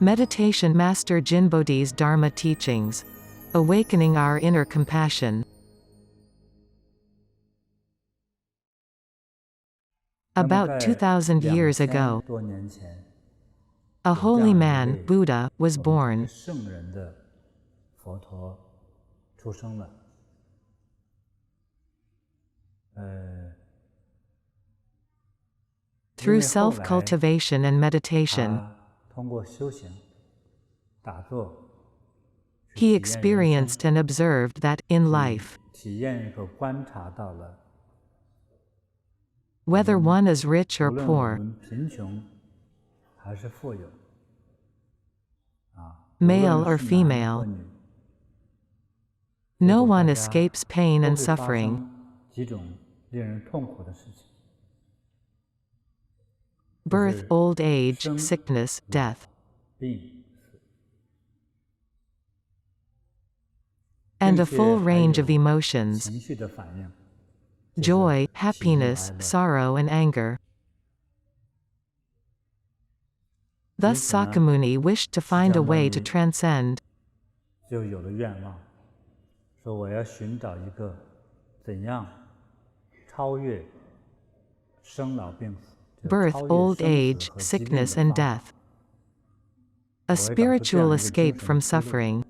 Meditation Master Jinbodi's Dharma teachings. Awakening our inner compassion. About 2,000 years ago, a holy man, Buddha, was born. Through self-cultivation and meditation, he experienced and observed that, in life, whether one is rich or poor, male or female, no one escapes pain and suffering. Birth, old age, sickness, death. And a full range of emotions: joy, happiness, sorrow and anger. Thus Sakyamuni wished to find a way to transcend. Birth, old age, sickness and death. A spiritual escape from suffering.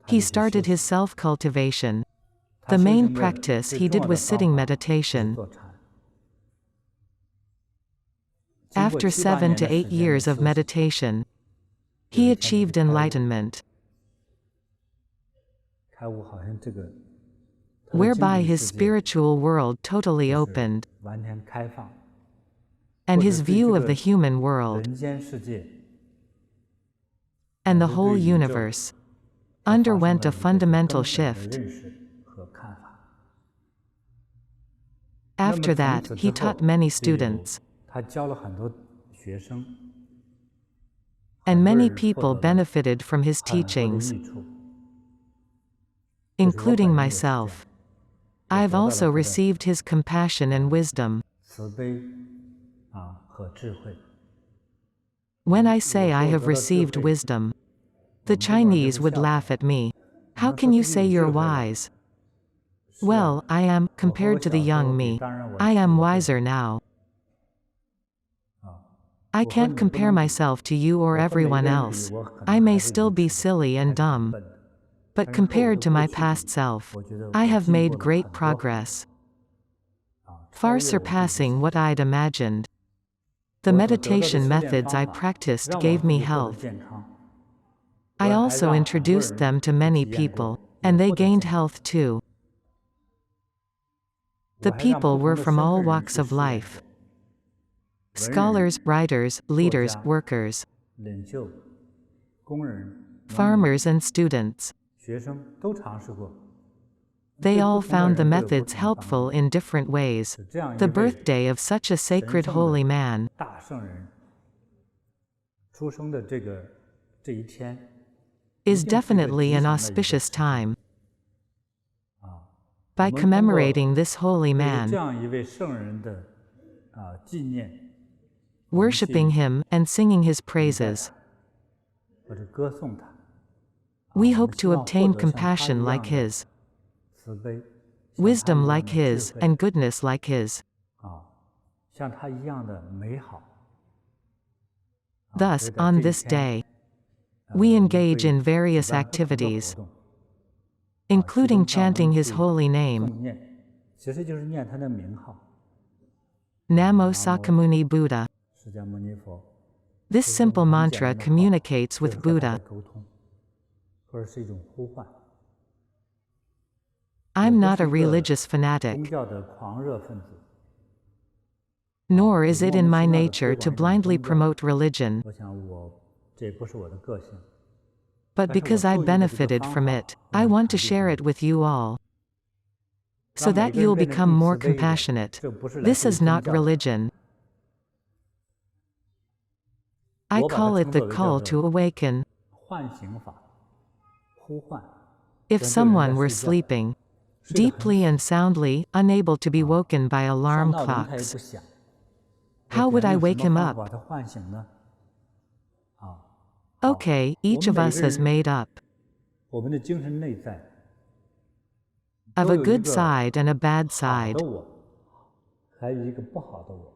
He started his self-cultivation. The main practice he did was sitting meditation. After 7 to 8 years of meditation, he achieved enlightenment, whereby his spiritual world totally opened, and his view of the human world and the whole universe underwent a fundamental shift. After that, he taught many students, and many people benefited from his teachings, including myself. I've also received his compassion and wisdom. When I say I have received wisdom, the Chinese would laugh at me. How can you say you're wise? Well, I am, compared to the young me. I am wiser now. I can't compare myself to you or everyone else. I may still be silly and dumb. But compared to my past self, I have made great progress, far surpassing what I'd imagined. The meditation methods I practiced gave me health. I also introduced them to many people, and they gained health too. The people were from all walks of life: scholars, writers, leaders, workers, farmers and students. They all found the methods helpful in different ways. The birthday of such a sacred holy man is definitely an auspicious time. By commemorating this holy man, worshipping him, and singing his praises, we hope to obtain compassion like his, wisdom like his, and goodness like his. Thus, on this day, we engage in various activities, including chanting his holy name, Namo Sakyamuni Buddha. This simple mantra communicates with Buddha. I'm not a religious fanatic, nor is it in my nature to blindly promote religion. But because I benefited from it, I want to share it with you all, so that you'll become more compassionate. This is not religion. I call it the call to awaken. If someone were sleeping deeply and soundly, unable to be woken by alarm clocks, how would I wake him up? Okay, each of us is made up 我们的精神内在 of 都 a 有一 good 个 side and a bad 好 side. 的我，还有一个不好的我。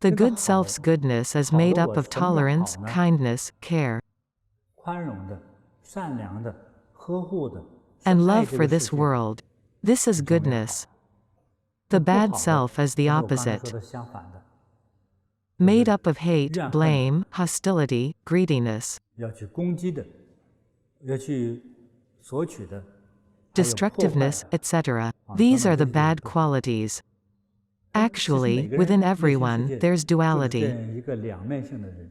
The 这个 good 好 self's goodness is 好的 made up 我 of 什么叫 tolerance, 好呢？ kindness, care, 宽容的、善良的、呵护的，是 and 爱 love 这 for 个世 this 界。 world. This is 很重要。 goodness. The 不 bad 好的 self is the 就是我刚才说 opposite, 的相反的， made up of hate, 怨恨 blame, hostility, greediness, 要去攻击的，要去索取的，还有破坏 destructiveness, 的。 etc. 啊， These 等 are 等 the 这些 bad 不好。 qualities. 其实每 Actually, 个 within 人内心世 everyone, 界 there's 就是这 duality. 样一个两面性的人。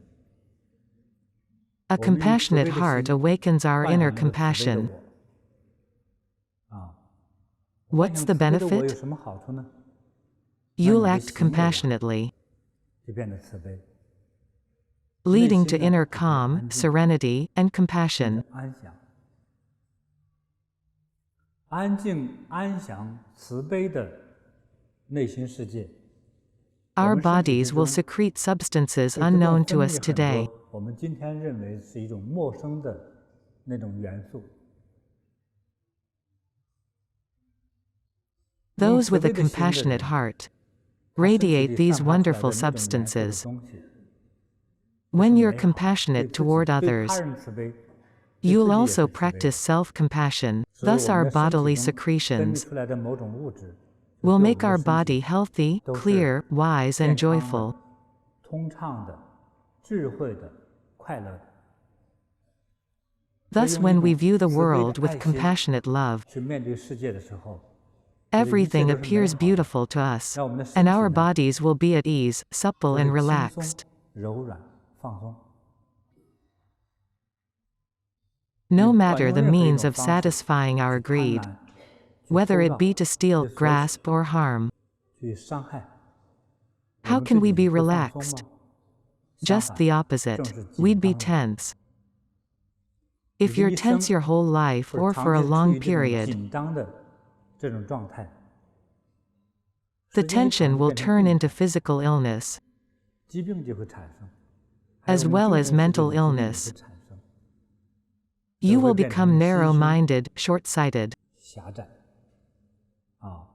A 我们以慈 compassionate 悲的 heart 心 awakens our 幻 inner 想那个慈悲的 compassion. 我。啊，幻 What's 想 the 慈悲的我有 benefit? 什么好处呢？ You'll 你的 act 行为啊 compassionately, 就变得慈悲， leading 内 to 心呢 inner 就变得 calm, 安静， serenity, and 变 compassion. 得安详。安静、安详、慈悲的内心世界， Our 我们身体 bodies 之 will 中 secrete substances 会自动 unknown 分 to 泌 us 很 today. 多我们今天认为是一种陌生的那种元素。 用 Those 慈 with 悲 a 的心的 compassionate 人， heart 他身体 radiate 里 these 散发出来的 wonderful 那种元素的 substances. 东西， When 是 you're 美好，对 compassionate 自己 toward 对他 others, 人慈悲，对 you'll 自己也 also 是慈悲的。 practice self-compassion. 所以 Thus 我 our 们的身体 bodily 中分泌 secretions 出来的某种物质，就 will 对我 make 们 our 的身 body 体 healthy, 都是 clear, wise, 健 and 康的、 joyful. 通畅的、智慧的、快乐的。 Thus 用一 when we 种 view the 慈悲的 world with 爱心 compassionate love, 去面对世界的时候， everything 觉得一切都是美 appears 好的， beautiful to us, 让我们的 and 身体 our 呢 bodies will be at ease, supple 就 and 是轻松、 relaxed. 柔软、放松。 No 你不管 matter 用 the 任何一 means 种 of 方式 satisfying our 去贪 greed, 婪、去 whether 偷 it 盗、 be to steal, 去索取、 grasp, or harm. 去伤害，我 How 们 can 自 we 己 be 会放松 relaxed? 吗？相 Just 反， the 正 opposite. 是 We'd 紧 be 张的。 tense. 你 If 的 you're 一 tense 生 your whole life 或者 or 长 for a 期处 long 于这种 period, 紧张的这种状态， the 时间一长 tension 就 will 变成 turn 病 into 态， physical illness, 疾病就会产生，还有 as 我们 well 精 as 神世界 mental 的疾病也会 illness. 产生， You 都会 will 变 become 成心胸 narrow-minded, short-sighted. 狭窄啊，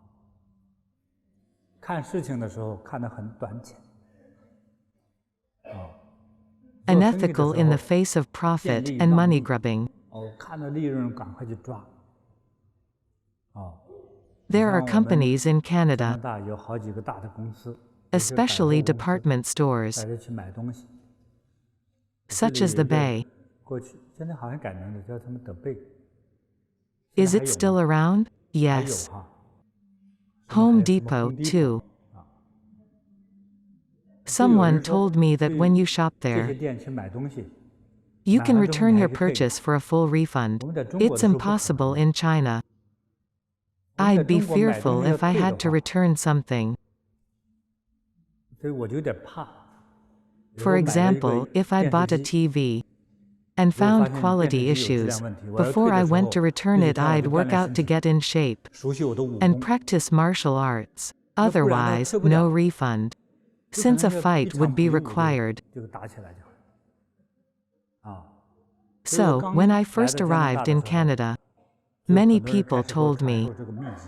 看事情的时候看得很短浅啊，做生意的 Unethical 时 in the 候 face of 见 profit 利 and 忘 money 义 grubbing. 哦，看到利润赶快去抓啊。 There 像 are 我们 companies in 加拿 Canada, 大有好几个大的公司，有些百货 especially 公司 department stores, 大家去买东西。这 such 里 as 有 the 一个 Bay. 过去现在好像改名字叫他们德贝， Is 现 it 在 still 还有吗？ around? 还有 Yes. 哈，什么还 Home 有什么 Depot, Home Depot too. 啊，就有 Someone 人说 told me that 去 when you shop 这些 there, 店去买东西， you 买 can 完之后 return 你还 your 可以退 purchase for a full refund. 我们在中国的 It's 时候不可能 impossible in China. 我们在 I'd be 中国买东 fearful 西要 if I 退的 had to 话， return something. 所以我就有点怕。比如 For 我买了一个 example, if I 电 bought 视 a 机， TV and 如果发 found 现电视 quality 机有质 issues, 量问题，我要 before 退 I 的时 went 候， to 那 return 几 it, 天我 I'd 就锻 work 炼 out 身 to 体， get in shape 熟悉我的武 and 功。 practice martial arts. 那不然呢， Otherwise, 退不 no 了， refund. 就可 Since 能 a 要一 fight 场 would be 比武 required. 就打起来就啊。所以我 So, 刚 when I 来 first 到加拿 arrived 大的 in 时候， Canada, 就 many 很多人开 people 始给我 told 传 me 授这个秘籍。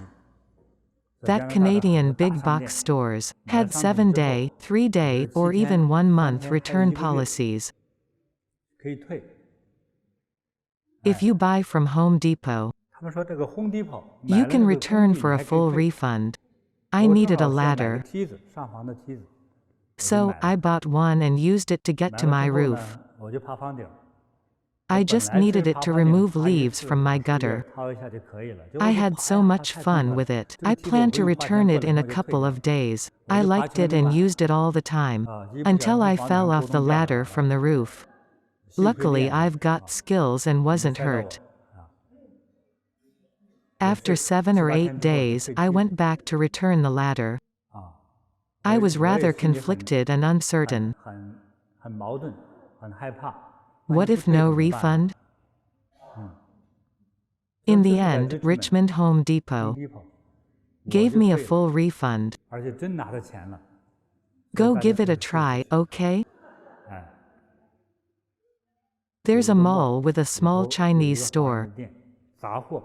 在加 that 拿大的很多 Canadian 大 big 商店 box stores 买了 had 商品之后， 7-day, 或者 3-day, 7 or 天、 even 1 3 month 天，还有 return 1个月 policies. 可以退。 If 哎， you buy from Home Depot, 他们说这个 Home Depot you 买了 can 那个工 return 具， for 你 a 还可以 full 退。 refund. I 我正 needed a 好需要买个 ladder, 梯子，上房的梯子，我就 so 买 I 了。 bought one and used it to get 买 to 了 my 之后 roof. 呢，我就爬房顶。我 I 本 just 来是 needed it 爬 to 房顶 remove 爬一 leaves 次， from 把 my 树叶 gutter. 掏一下就可以了。结果 I 我就 had 爬 so 呀爬， much 太痛快 fun 了。 with it. 这个 I 梯子我 plan 不 to 用花钱 return 过 it 两 in 天 a 我就退 couple 掉 of 了， days. 我 I 就爬 liked 成 it 功 and 了。 used it all the time, 一不小 until 心 I 房 fell 梁 off 咕 the 咚掉下 ladder 来 from 了， the roof. 幸亏 Luckily, 练了 I've 啊， got skills and 没 wasn't 摔到我 hurt. 啊。也 After 是 7 7、 or 8 8天之后就 days, 退 I 梯子 went back to return the ladder. 啊。I 我 was 我也 rather 心里很 conflicted and uncertain. 很矛盾，很害怕。万 What 一不 if 退 no 怎么办呢？ refund? 嗯，最 In 后 the 就是在 end, Richmond Richmond Home Home Depot Depot，我 gave 就 me a 退了， full refund. 而且真拿到钱了。所以 Go 大家 give it 就 a 是退出 try, 去。 okay? 哎， There's a mall with a small Chinese store, 店杂货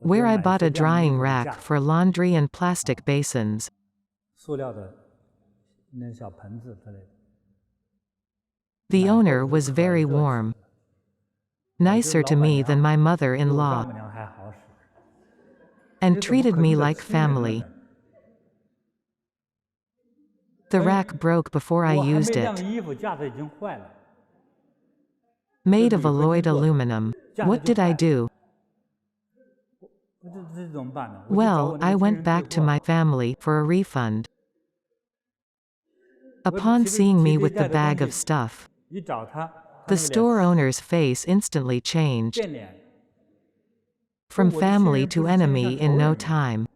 where I bought a drying rack for laundry and plastic basins. 塑料的那小盆子之类的。 The owner was very warm, nicer to me than my 丈 mother-in-law, 母娘还好使， and treated me like family. The rack broke before I 我还没 used 晾 it. 衣服，架子已经坏了。 Made of alloyed aluminum. What did I do? 这怎么办呢？我去找 Well, 我那 I 个亲 went 人 back 退 to 货 my family for a refund. 我 Upon 提 seeing me 提 with 这 the 袋 bag 东 of 西 stuff, 一找他， the 他那个 store 脸 owner's face instantly changed, 变脸， from 我的亲 family 人 to 不是亲人，像 enemy 仇 in 人 no 一样。 time.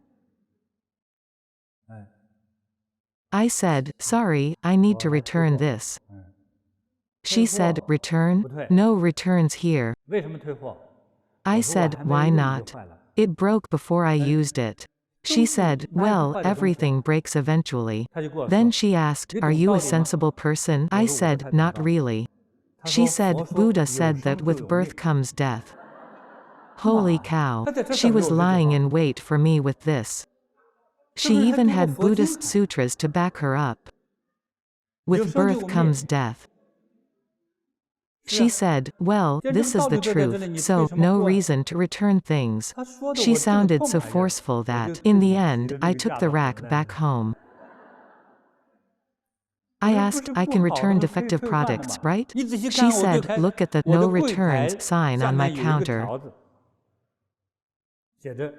哎， I said, sorry, I need 我 to 来退 return 货。 this. 嗯， She 退 said, 货 return? 不退。 No returns here. 为什么退货？ I 我说我 said, 还没 why 用就 not? 坏了。 It broke before I used it. She 东西 said, 哪有不 well, 坏的东西？ everything breaks eventually. 他就跟我 Then 说， she asked, 你 are 懂 you 道 a 理吗？ sensible person? I 我说我不 said, 太懂 not 道理。 really. 他 She 说 said, 佛说 Buddha 有 said 生 that 就 with 有 birth 命。 comes death. Holy 哇， cow. 他在这 She 等着 was 我这句 lying 话， in wait for me with this. 这 She 不是还 even 读过 had 佛经 Buddhist 吗？ sutras to back her up. 有 With 生就有 birth 灭。 comes death. 是 She 啊， said, well, 既然这 this 个 is 道 the 理都在这里， truth, 你退 so 什么 no 货啊？ reason to return things. 他说的 She 我这个 sounded 痛 so 来着， forceful 我就 that, 自 in 己 the 提 end, 着那 I 个 took 架 the 子回 rack 来 back 了。 home. 我 I 说不 asked, 是 I 不 can 好的 return 都可以 defective 退换的 products, 嘛？ right? 一仔细 She 看，我就 said, 开 look at the 我 no 的柜台 returns sign 下 on my 面有一个 counter. 条子，写着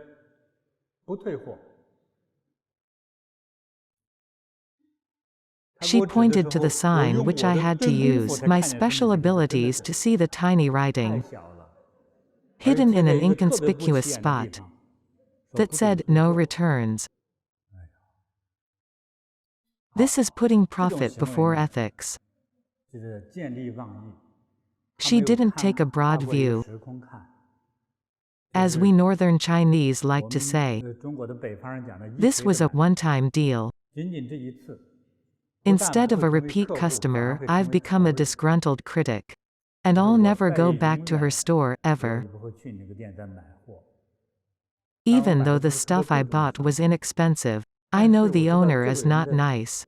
不退货。他给 She 我指的 pointed 时 to the 候，我 sign 用 which 我 I 的 had to 真功夫 use, 才 my 看见上 special 面这个，真的 abilities 是 to see the tiny 太 writing, 小了，而 hidden 且贴 in 在 an 一个特别不 inconspicuous 起眼的地 spot, 方，说 that 不准 said 退 no 货。 returns. 哎呀， This is putting 这种 profit 行为 before 呢， ethics. 就是见利忘义。他 She 没有 didn't 看 take a 跨 broad 过这个 view, 时空看，就 as we 是 Northern Chinese 我 like to 们 say. 中国的北方人讲的一 This 锤 was 子 a 买卖， one-time deal. 仅仅这一次，不但 Instead 不 of 会 a 成为 repeat 客户，反而 customer, 会成 I've 为仇 become a 人。 disgruntled critic. And 所以 I'll 我 never 再 go 也 back 永 to her 远 store 我 ever, 也不会去你那个店再买货。当然，我 even 买 though 的 the 都是特别 stuff I 贵重的 bought 商 was 品， inexpensive. I 但 know 是我 the 知道 owner 这 is 个人 not 的 nice,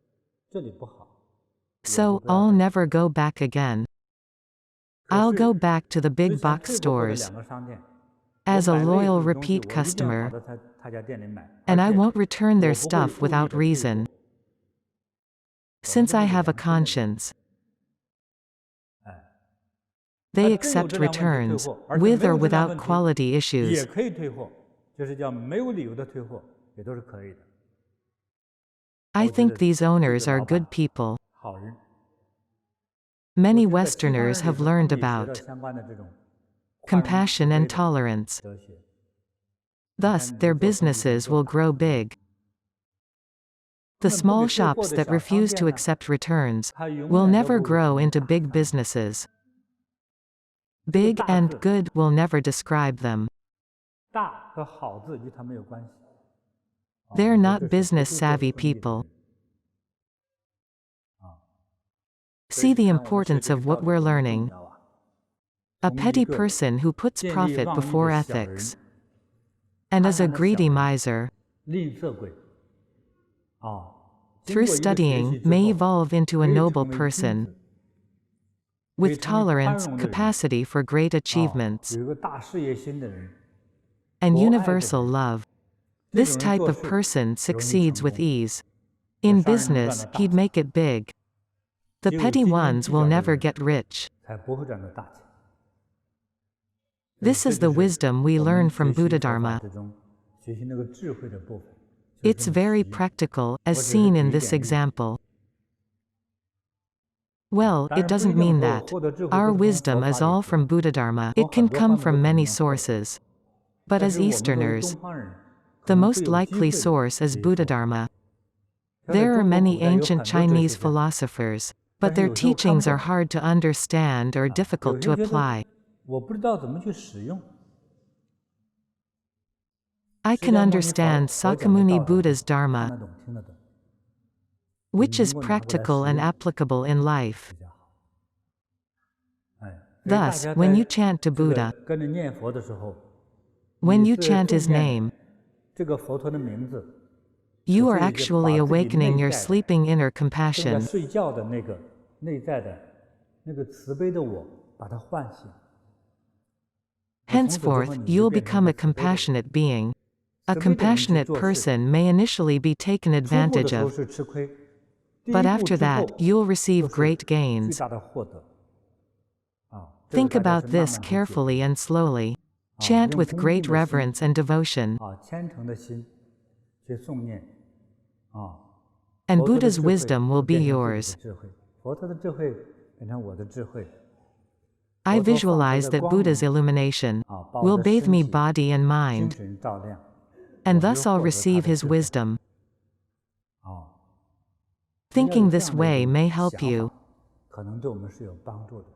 这里不好，我就 so 不要 I'll 再去。 never go back again. 可 I'll go 是 back to the 之 big 前 box 退过货的 stores 两个商店，我 as a 买类 loyal 似的东西， repeat 我一定跑 customer, 到他家店里买， and 而 I 且 won't return their 我不会 stuff 故意 without 的退 reason. 货。我们 Since 这 I 都是 have a 良心的人。 conscience, 哎， they 真有 accept 质量问题退 returns, 货，而且 with 没 or 有质量 without 问题 quality 也 issues. 可以退货，就是叫没有理由的退货，也都是可以的。 I 我觉 think 得 these 这 owners 个 are 老 good 板 people. 好人。 Many 我觉得在西方 Westerners 人里 have 头，他 learned 们也学到 about 相关的这种宽容慈 compassion 悲 and 的 tolerance. 哲学。你 Thus, 看，你 their 做生意 businesses 做 will 大 grow 生意， big. 他 The 们不 small 给退货 shops 的 that 小商 refuse 店 to 呢， accept returns 他永 will 远都 never 不会 grow 成为 into 大 big 商店。 businesses. 这个 Big 大 and 字， good will never describe them. 大和好字与他没有关系。啊， They're 我说 not 这是不 business 会做 savvy 生意的 people. 人。啊，所 See 以你 the 看，我们学 importance 这个 of 道 what 理 we're 多么重 learning. 要啊！ A 从一 petty 个 person who puts 见利 profit 忘义 before 的小 ethics, 人， and 贪 as a 婪的小 greedy 人， miser, 吝啬鬼。啊，经 through 过一个学 studying, 习之 may 后， evolve into a 可以 noble 成为君 person, 子，可以 with 成为宽 tolerance, 容的人。 capacity for great 啊， achievements, 有一个大事业心的人， and 博爱的 universal 人， love. 这 This 种人 type 做 of 事 person 容易 succeeds 成 with 功， ease. 在 In 商人中赚 business, 到大 he'd 钱。 make it big. The 只有 petty 斤斤 ones 计 will 较的 never 人 get rich. 才不会赚到大钱。所以 This 这 is 就 the 是 wisdom we 我 learn 们 from 学习 Buddha 佛法 Dharma. 之中学习那个智慧的部分，就是 It's 这么 very 提。 practical, 我 as 只是 seen 举 in 一 this 点例子。 example. Well, 当 it 然不一 doesn't 定 mean 说我 that 获得智慧 our 都是从 wisdom 佛 is 法里 all 学 from 的， Buddha Dharma. 从 It can 很多 come 方面都 from 可 many 能获得。 sources. But 但 as 是我们作为 Easterners, 东方人，可 the 能 most 最有机 likely 会的 source is 学习 Buddha 佛法。 Dharma. 像在 There are 中国 many 古代有 ancient 很多哲 Chinese 学家， philosophers, 但 but 是 their 有时候看不 teachings are 懂 hard to understand or 啊，有 difficult 些 to 觉得 apply. 我不知道怎么去使用。 I 释 can 迦牟尼佛 understand 所讲的 Sakyamuni 道理， Buddha's 看 Dharma, 得懂，听得懂，你 which 能 is 够拿过来 practical 使 and 用 applicable in life. 比较好。Thus, when you chant to 这个 Buddha, 跟着念佛的时候， when 你 you 是 chant 诵 his 念 name, 这个佛陀的名字， you are 所以就 actually 把自己 awakening 内 your 在的 sleeping inner 正在 compassion. 睡觉的那个内在的那个慈悲的我，把它唤醒。 Henceforth, you'll become a compassionate being. A compassionate person may initially be taken 初步的 advantage 时候 of, 是吃亏，第 but 一步 after 之 that, 后 you'll 就 receive 是 great 最 gains. 大的获得。这个 Think 大家 about 是慢 this 慢地去解 carefully and slowly. 啊 Chant 用 with 恭敬 great 的心 reverence and devotion, 虔诚的心去诵念 and 佛陀的 Buddha's 智慧 wisdom will 就 be 变成自己 yours. 的智慧，佛陀的智慧变成我的智慧。 I 佛陀放出 visualize 的 that 光 Buddha's 明 illumination 把我 will 的 bathe 身 me 体 body and 精 mind, 神照亮， and 我就 thus I'll 获得他 receive 的 his 智慧。 wisdom. 应该有 Thinking 这 this 样的 way 一种 may help 想 you. 法，可能对我们是有帮助的。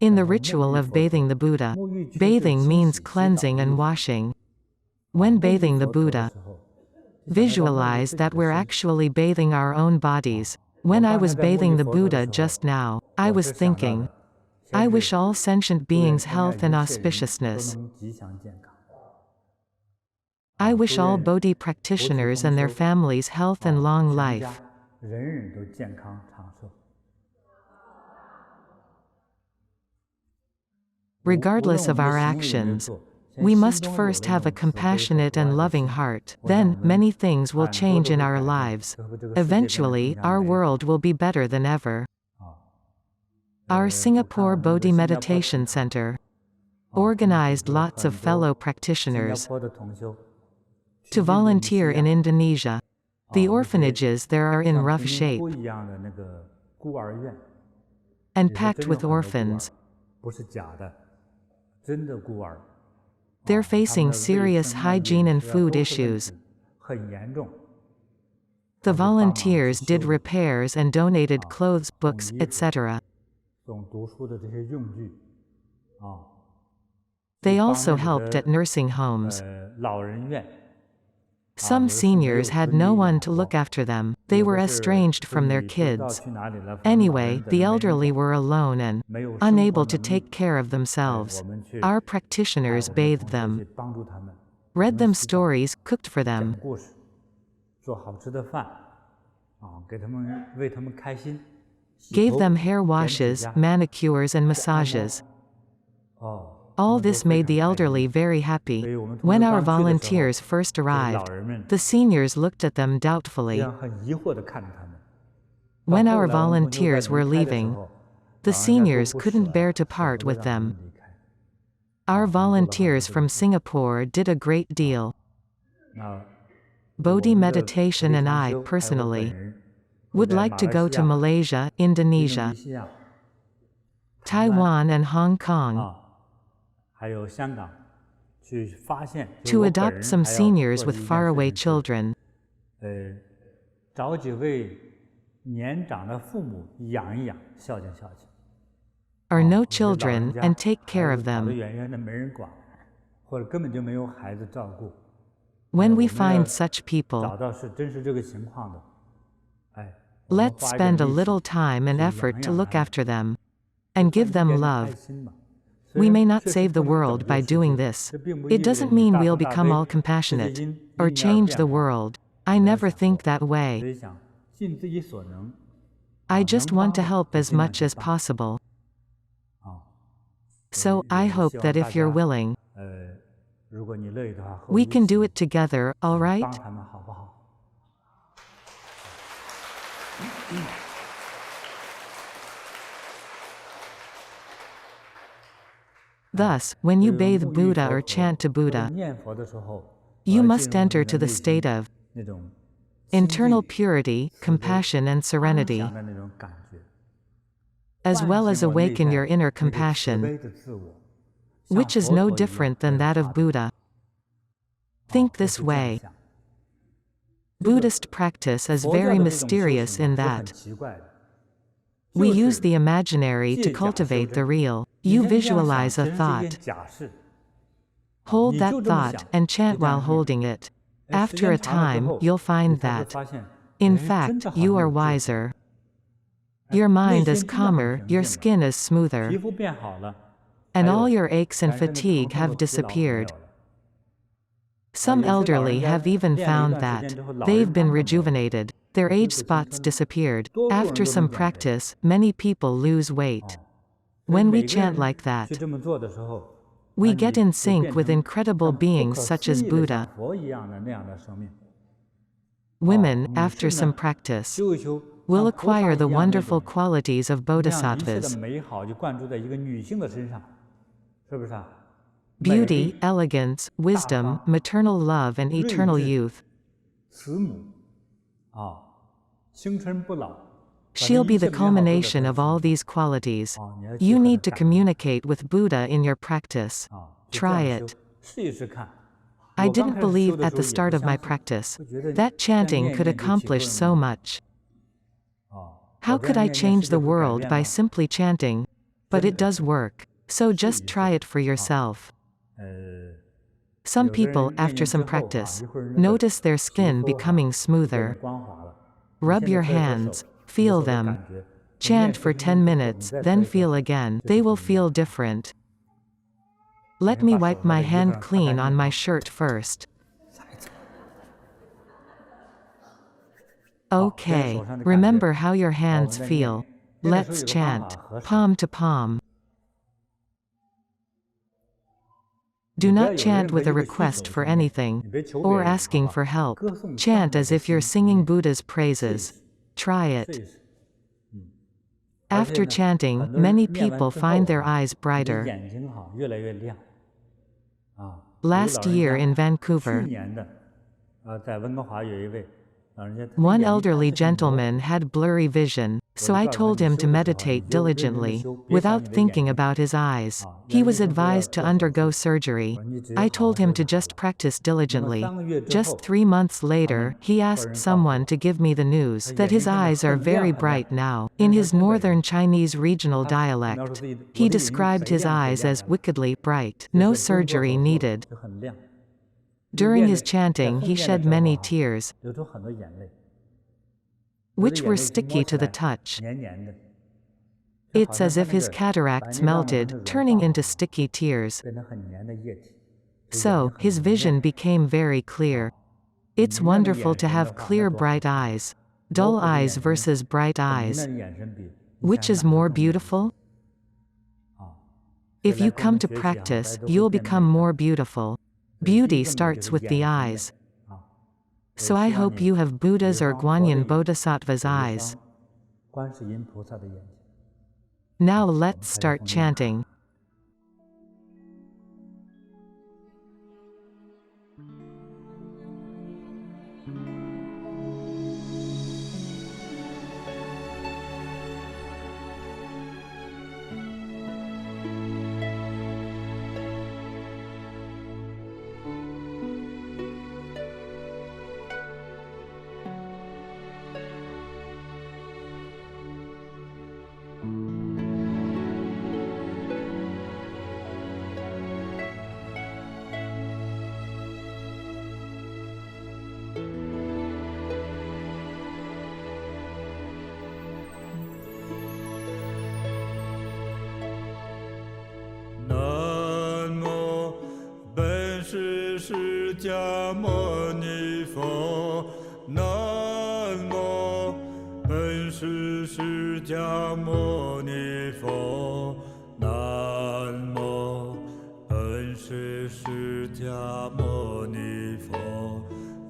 In the 然后沐 ritual 浴 of 佛陀 bathing the Buddha, 沐浴就是 bathing 清 means 洗洗澡 cleansing 的意 and 思。 washing. When 沐浴 bathing the 佛陀的 Buddha, 时候，就想到要沐浴 visualize 自己 that 的 we're 身体。 actually bathing our own bodies. When I was bathing the Buddha just now, I 我 was 是想到 thinking, 的， I 先 wish 是 all sentient 祝愿 beings 天下 health and 一切人都 auspiciousness. 能吉祥健康。 I 祝 wish all 愿 Bodhi 菩提 practitioners 同 and their 修 families health and long 全 life. 家人人都健康长寿。 Regardless of our actions, we must first have a compassionate and loving heart. Then, many things will change in our lives. Eventually, our world will be better than ever. Our Singapore Bodhi Meditation Center organized lots of fellow practitioners 新加坡的同修 to volunteer in Indonesia. The orphanages there are in 像 rough 贫民 shape 窟一样的那个孤儿院， and 里头 packed 真有 with 很多孤儿 orphans. 不是假的，真的孤儿。 They're 他们 facing 的卫 serious 生啊 hygiene 饮 and 食啊 food 都是问 issues. 题很严重。 The 他会帮忙去 volunteers 修 did 理 repairs and donated Ah, clothes, books, 衣服 etc. 送读书的这些用具啊， They 帮 also 那里 helped at 的 nursing homes. 老人院。 Some 有的是没有 seniors had 子女 no one 养 to 活 look after them. They 有 were 的是 estranged 子 from their 女不知道 kids. 去哪里了，反正老 Anyway, 人在 the 那没人 elderly 管 were alone and 没有生活 unable to 能力 take care of 哎 themselves. 我们去 Our 哎 practitioners 我们的 bathed 同学 them, 去帮助他们， read 们 them 洗澡 stories, cooked for 讲 them, 故事，做好吃的饭给他们为他们开心，洗 gave 头 them hair 剪指 washes, 甲 manicures, and 做按摩 massages. 他 All 们都 this 非 made 常 the 开心。 elderly very 所 happy. 以我们同 When 修 our 刚去的时候， volunteers first 这些 arrived, 老人们 the seniors looked at them 这 doubtfully. 样很疑惑地看着他们。 When 到后 our 来我们同修在 volunteers were 离开的时 leaving, 候， the 老人家都 seniors 不 couldn't 舍 bear to 舍 part 不得 with 让他 them. 们离开。 Our 做了很多 volunteers 这个 from 事。 Singapore did a great deal. 那 Bodhi 我们的 Meditation 菩提 and 同 I, 修还有我本 personally, 人会 would 在 like 马 to 来 go 西 to 亚、 Malaysia, 印度 Indonesia, 尼西亚、台湾 Taiwan, and Hong Kong 还有香港，去发现，就 to 我本 adopt 人 some 还要 seniors 做 with 的一件 faraway 事情是， children. 找几位年长的父母养一养，孝敬孝敬。 Or no 有些老人 children, 家 and take care 孩 of 子跑得 them. 远远的没人管，或者根本就没有孩子照顾。 When 我 we 们要 find such 找 people, 到真是这个情况的，我们 let's 花一点 spend a 力气 little time and 去 effort 养 to 养 look 他们， after them 就 and 算 give 一 them 点点 love. 爱心嘛。虽 We 然 may not 确实 save the 不能拯 world 救 by 世界， doing this. 这并不 It 意味着 doesn't 你 mean 大 we'll 慈大 become 悲， all 世界 compassionate 因 or 因你而 change the 变化。 world. I 没有 never 想过， think that 所 way. 以想尽自己所能， I just 能 want 帮 to 的 help 就 as 尽量 much 去 as 帮 possible. 所 So 以 I 也 hope 希 that 望大 if you're 家， willing, 如果你乐意的话，和我 we 一 can do 起 it together, all 帮 right? 他们，好不好？ Thus, when you 所以 bathe 沐浴 Buddha 佛 or 陀 chant to 或者 Buddha, 念佛的时候， you 进 must 入你 enter 的 to the 内 state 心 of 那种清 internal 净、 purity, 慈悲、 compassion, and 安 serenity, 详的那种感觉， as 唤 well as 醒我内 awaken 在 your inner 那个慈 compassion, 悲的自我，像 which is 佛 no 陀一样 different 来 than that 发 of 展。 Buddha. Think 我 this 是这样 way. 想。这个 Buddhist practice is 佛教 very 的这种修 mysterious 行 in 是很 that 奇怪的， we 就 use 是 the imaginary to 借假修 cultivate the 真。 real. 你 You 先这样想， visualize 其 a 实是一件 thought, 假事， hold 你 that 就这么 thought, 想， and 就 chant 这样 while 念。 holding it. 时 After 间 a 长了之 time, 后， you'll 你 find 才会 that, 发现， in 真 fact, 的好 you 像 are 有智慧， wiser. 内 Your mind is 心真的很 calmer, 平 your 静了， skin is 皮 smoother, 肤变好了， and all your aches and fatigue have disappeared. Some elderly have even found that they've been rejuvenated. Their age spots disappeared. After some practice, many people lose weight. When we chant like that, we get in sync with incredible beings such as Buddha. Women, after some practice, will acquire the wonderful qualities of bodhisattvas. Beauty, elegance, wisdom, maternal love and eternal youth. She'll be the culmination of all these qualities. You need to communicate with Buddha in your practice. Try it. I didn't believe at the start of my practice that chanting could accomplish so much. How could I change the world by simply chanting? But it does work. So just try it for yourself. Some people, after some practice, notice their skin becoming smoother. Rub your hands. Feel them. Chant for 10 minutes, then feel again. They will feel different. Let me wipe my hand clean on my shirt first. Okay. Remember how your hands feel. Let's chant. Palm to palm. Do not chant with a request for anything, or asking for help. Chant as if you're singing Buddha's praises. Try it. After chanting, many people find their eyes brighter. Last year in Vancouver, one elderly gentleman had blurry vision, so I told him to meditate diligently, without thinking about his eyes. He was advised to undergo surgery. I told him to just practice diligently. Just 3 months later, he asked someone to give me the news that his eyes are very bright now. In his northern Chinese regional dialect, he described his eyes as wickedly bright. No surgery needed. During his chanting, he shed many tears, which were sticky to the touch. It's as if his cataracts melted, turning into sticky tears. So, his vision became very clear. It's wonderful to have clear, bright eyes. Dull eyes versus bright eyes. Which is more beautiful? If you come to practice, you'll become more beautiful. Beauty starts with the eyes. So I hope you have Buddha's or Guanyin Bodhisattva's eyes. Now let's start chanting.释迦牟尼佛，南无本师释迦牟尼佛，南无本师释迦牟尼佛，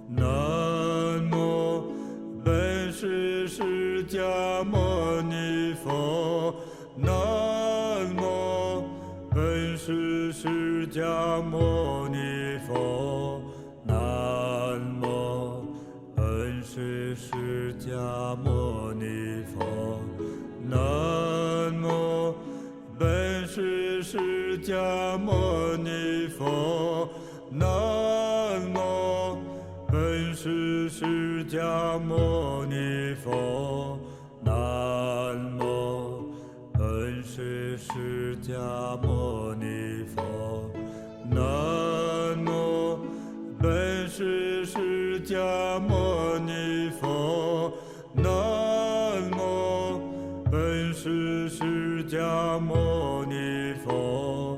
南无本师释迦牟尼佛，南无本师释迦牟尼佛，南无本师释迦牟尼佛，南无本师释迦牟尼佛，南无本师释迦牟尼佛，南无本师释迦牟尼佛，南无本师释迦牟尼佛，南无本师释迦牟尼佛，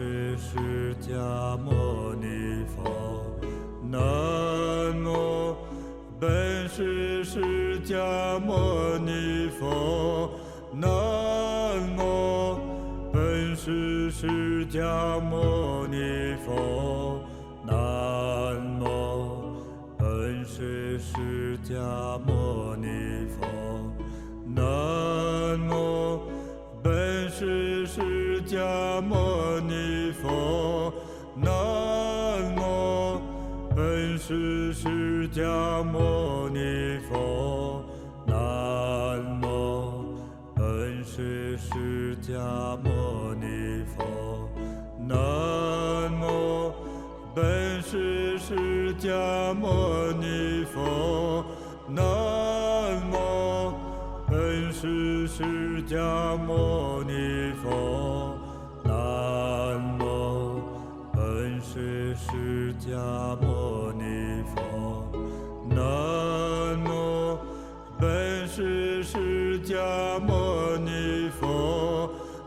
师释迦牟尼佛，南无本师释迦牟尼佛，南无本师释迦牟尼佛，南无本师释迦牟尼佛，南无本师释迦牟尼佛，南无本师释迦牟尼佛，南无本师释迦牟尼佛，南无本师释迦牟尼佛，南无本师释迦牟尼佛，南无本师释迦牟尼佛，南无本师释迦牟尼佛，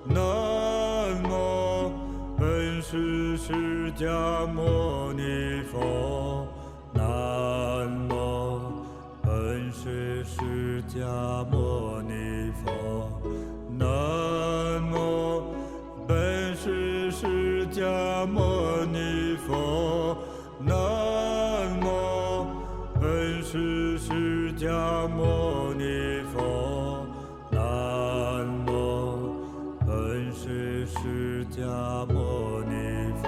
南无本师释迦牟尼佛，南无本师释迦牟尼佛，南无本师释迦牟尼佛，南无本师释迦牟尼佛，南无本师释迦牟尼佛，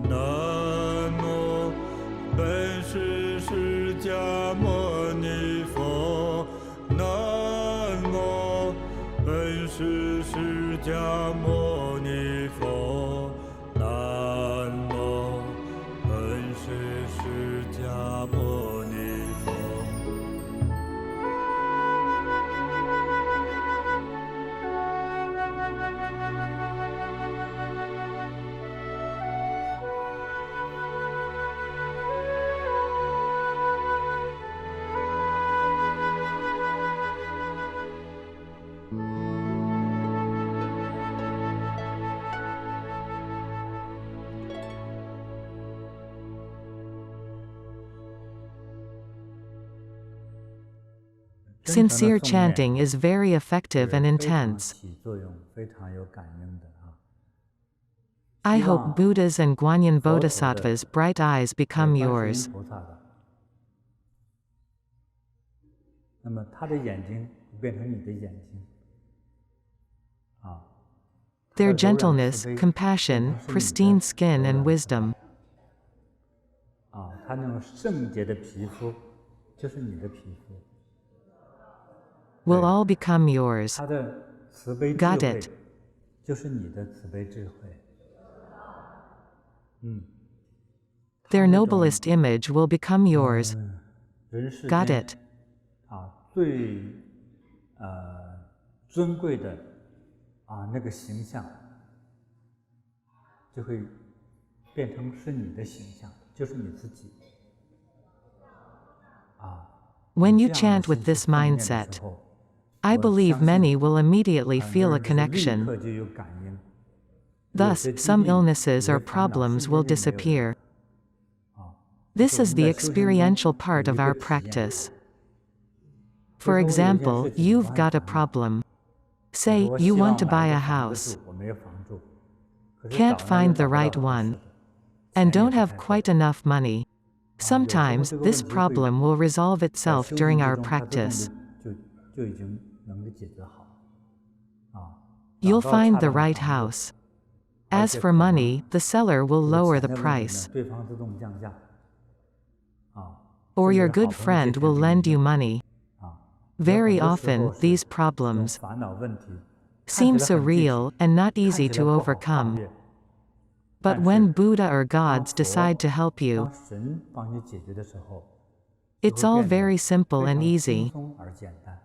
南无本师释迦牟尼佛，南无本师释迦牟尼佛，南无本师释迦牟尼佛。Sincere chanting is very effective and intense. 起作用，非常有感应的啊。 I hope Buddha's and Guanyin Bodhisattva's bright eyes become 观世音 yours. 菩萨的，那么他的眼睛变成你的眼睛，啊， Their gentleness, compassion, pristine skin, and wisdom 啊，他那种圣洁的皮肤，就是你的皮肤， will all become yours. 他的慈悲智 Got 慧 it. 就是你的慈悲智慧。 Their noblest image will become yours. 人世 Got 间 it. 啊，最尊贵的那个形象，就会变成是你的形象，就是你自己。 When you 这样的 chant with 信息 this 观念的 mindset, 时候， I 我 believe 相信 many will immediately 很 feel 多 a 人是立 connection. 刻就有感应。 Thus, 有些 some 疾病， illnesses 有 or 些烦恼， problems 瞬 will 间就没有了。 disappear. This 我 is 们 the 在修行中 experiential part 有 of 一 our 个体验。 practice. 比 For 如说我有一件 example, 事情 you've 我很 got a 烦恼， problem. 比如 Say, 我 you 希 want 望 to 买 buy 一 a 个房子 house, 住，我没有房住，可是 can't 找了 find 又 the 找不到 right 合适 one, 的， and 钱也 don't 不 have 太够。 quite enough money. 有时候 Sometimes, 这个 this 问题会 problem will resolve 在 itself 修 during 行之 our 中，它自动 practice. 就已经能够解决好。找 You'll 到 find 恰 the 当的 right 房子， house. As for money, the seller will 有 lower 钱 the 的问题呢， price, 对方自动降价。甚 or 至 your 好 good 朋友借 friend 钱 will 给你 lend you 用。 money. 有 Very 很多时 often, 候是 these 这种 problems 烦恼问题， seem 看起来很具体， surreal and not 看 easy 起 to 来不好跨 overcome. 越。 But 但 when 是 Buddha or 当 gods 佛 decide to help you, 当神帮你解决的时候，就 it's 会 all 变得 very simple 非 and 常轻 easy. 松而简单。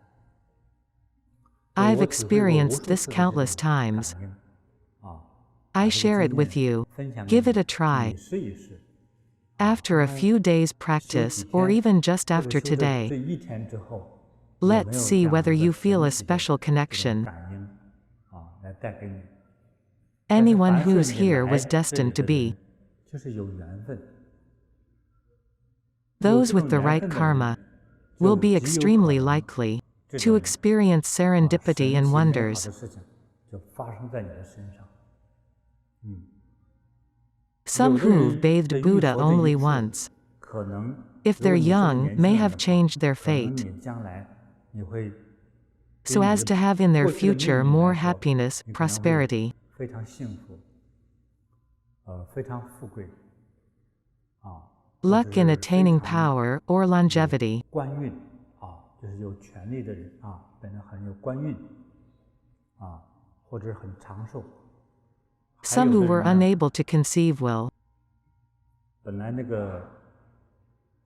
I've 我体会过无 experienced 数 this 次的这种 countless 感 times. 应，把 I 这 share 个 it 经 with 验 you. 分享给 Give it a 你， try. 你试一试。 After a 看 few days 修 practice, 几 or 天， even just 或者 after 修这 today, 1天之后，有没 let's 有 see 这样 whether 一个 you feel a 神奇的 special 这种 connection. 感应来带给你。Anyone 但是凡 who's 是你 here 来 was 这 destined 里 to 的 be. 人，就是有缘分。有 Those 这 with 种 the 缘 right 分的 karma 人， will 就 be 极有 extremely 可能 likely 这 to 个 experience 神 serendipity 奇 and 美好 wonders. 的事情就发生在你的身上。Some 有的 who've 人 bathed 这遇 Buddha 佛这 only 一次， once, 可能 if 如果 they're 你是个 young, 年 may 轻人 have 的话， changed their 可能 fate, 你将来你会给 so 你 as 的 to have in their 过去的命 future 运 more 来说， happiness, 你可能会 prosperity. 非常幸福，非常富贵，或 Luck 者 in 是非 attaining 常 power or longevity. 官运，就是有权力的人本身很有官运，或者是很长寿。还 Some 有 who 的 were 人呢， unable to conceive will, 本来那个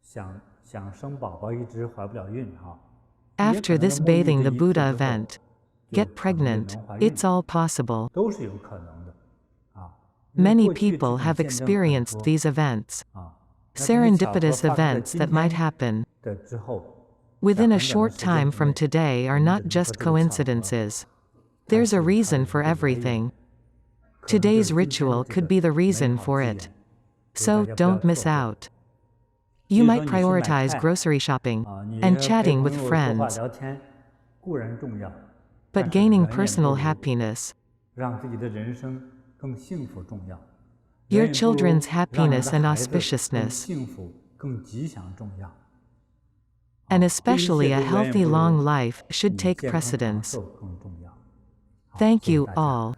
想生宝宝一直怀不了孕也可 after 能 this 沐浴 bathing 这 the 一次 Buddha 之后 event, 就 get 可能就 pregnant. 能怀孕， It's all possible. 都是有可能的因为 Many 过去这 people 种 have 见证很 experienced 多 these events, 那这些巧合 serendipitous 发生在 events 今 that might 天 happen 的之后， within 在 a 很短的 short 时间 time 之 from 内， today 我 are 们 not 只能说 just 这个巧合 coincidences. 它 There's 是 a 它 reason 有 for 来源， everything. 可能就 Today's 是今天的 ritual 这 could 个 be the 美 reason 好 for 机 it. 缘，所以 So 大家不要 don't miss 错过。 out. 比 You 如说 might 你去买 prioritize 菜 grocery shopping 你 and 和 chatting 朋 with 友说话 friends, 聊天固然重要， but 但是 gaining 远远不 personal 如 happiness. 让自己的人生更幸福重要， Your 远远不如 children's 让你 happiness 的 and 孩子更 auspiciousness, 幸福、更吉祥重要。 and 这一 especially 切 a 都远远 healthy 不如 long life, should 你 take 健康长 precedence. 寿更重要。Thank 谢谢 you 大家。 all.